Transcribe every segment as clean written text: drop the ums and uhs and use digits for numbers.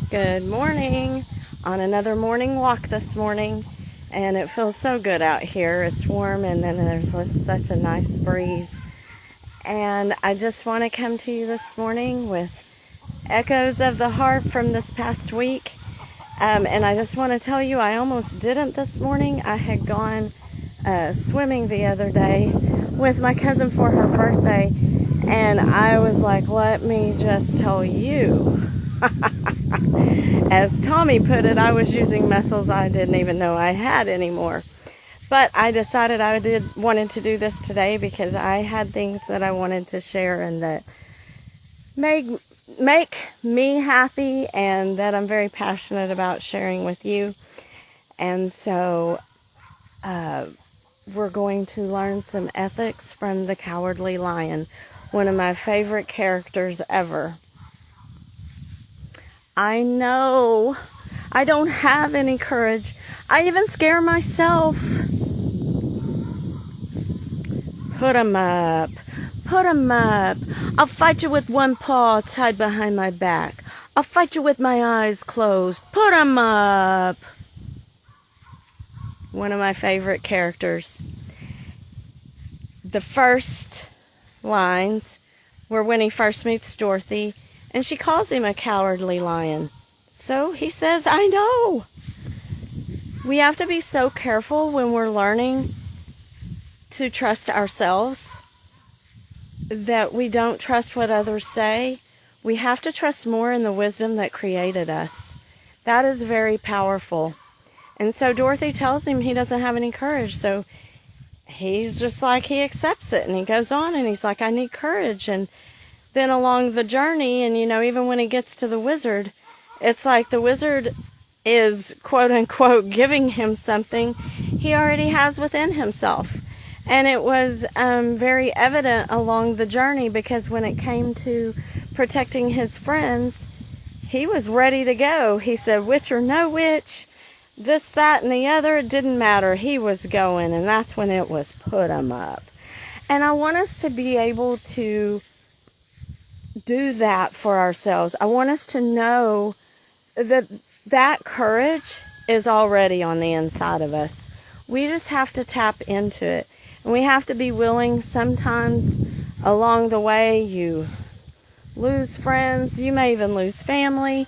Good morning on another morning walk this morning, and it feels so good out here. It's warm and then there's such a nice breeze. And I just want to come to you this morning with echoes of the harp from this past week. And I just want to tell you, I almost didn't this morning. I had gone swimming the other day with my cousin for her birthday, and I was like, let me just tell you. As Tommy put it, I was using muscles I didn't even know I had anymore. But I decided wanted to do this today because I had things that I wanted to share and that make me happy and that I'm very passionate about sharing with you. And so we're going to learn some ethics from the Cowardly Lion, one of my favorite characters ever. I know I don't have any courage. I even scare myself. Put 'em up. Put 'em up. I'll fight you with one paw tied behind my back. I'll fight you with my eyes closed. Put 'em up. One of my favorite characters. The first lines were when he first meets Dorothy, and she calls him a cowardly lion. So he says, I know. We have to be so careful when we're learning to trust ourselves that we don't trust what others say. We have to trust more in the wisdom that created us. That is very powerful. And so Dorothy tells him he doesn't have any courage. So he's just like, he accepts it and he goes on and he's like, I need courage. And then along the journey, and even when he gets to the wizard, it's like the wizard is quote unquote giving him something he already has within himself. And it was very evident along the journey, because when it came to protecting his friends, he was ready to go. He said, witch or no witch, this, that, and the other, it didn't matter. He was going, and that's when it was put 'em up. And I want us to be able to do that for ourselves. I want us to know that courage is already on the inside of us. We just have to tap into it. And we have to be willing. Sometimes along the way you lose friends, you may even lose family.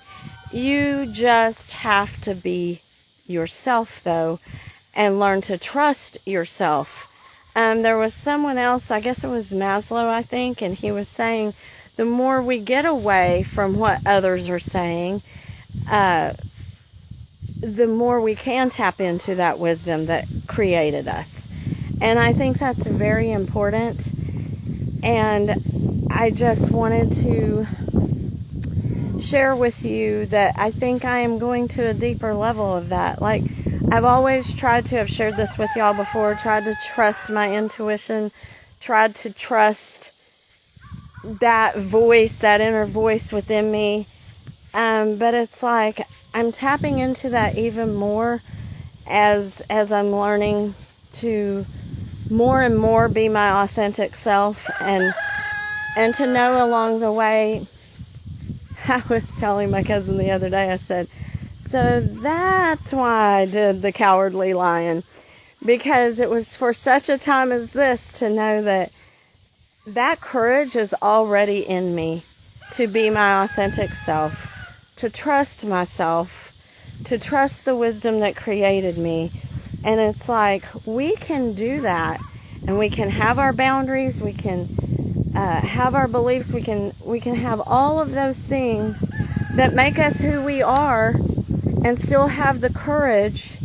You just have to be yourself, though, and learn to trust yourself. There was someone else, I guess it was Maslow, I think, and he was saying the more we get away from what others are saying, the more we can tap into that wisdom that created us. And I think that's very important. And I just wanted to share with you that I think I am going to a deeper level of that. Like, I've always tried to have shared this with y'all before, tried to trust my intuition, tried to trust that voice, that inner voice within me. But it's like I'm tapping into that even more as I'm learning to more and more be my authentic self, and to know along the way. I was telling my cousin the other day, I said, so that's why I did the Cowardly Lion, because it was for such a time as this to know that courage is already in me, to be my authentic self, to trust myself, to trust the wisdom that created me. And it's like we can do that, and we can have our boundaries, we can have our beliefs, we can have all of those things that make us who we are, and still have the courage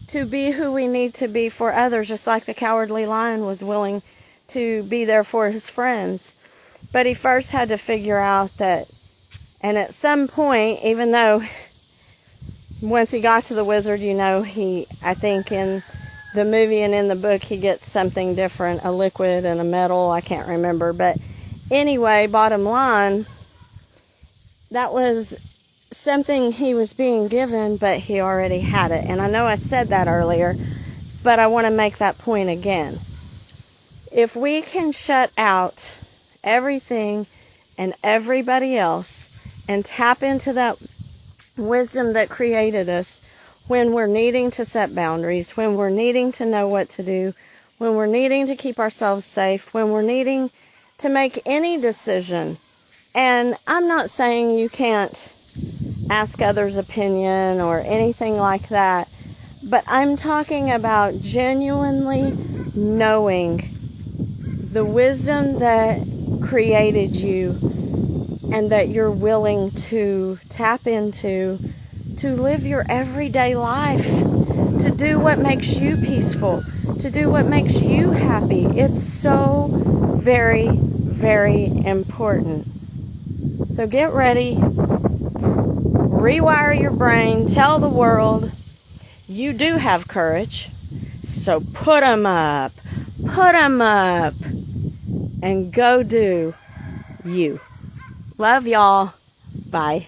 to be who we need to be for others, just like the Cowardly Lion was willing to be there for his friends. But he first had to figure out that, and at some point, even though once he got to the wizard, I think in the movie and in the book, he gets something different, a liquid and a metal, I can't remember. But anyway, bottom line, that was something he was being given, but he already had it. And I know I said that earlier, but I want to make that point again. If we can shut out everything and everybody else and tap into that wisdom that created us when we're needing to set boundaries, when we're needing to know what to do, when we're needing to keep ourselves safe, when we're needing to make any decision. And I'm not saying you can't ask others' opinion or anything like that, but I'm talking about genuinely knowing the wisdom that created you and that you're willing to tap into to live your everyday life, to do what makes you peaceful, to do what makes you happy. It's so very, very important. So get ready, rewire your brain, tell the world you do have courage. So put 'em up, and go do you. Love y'all. Bye.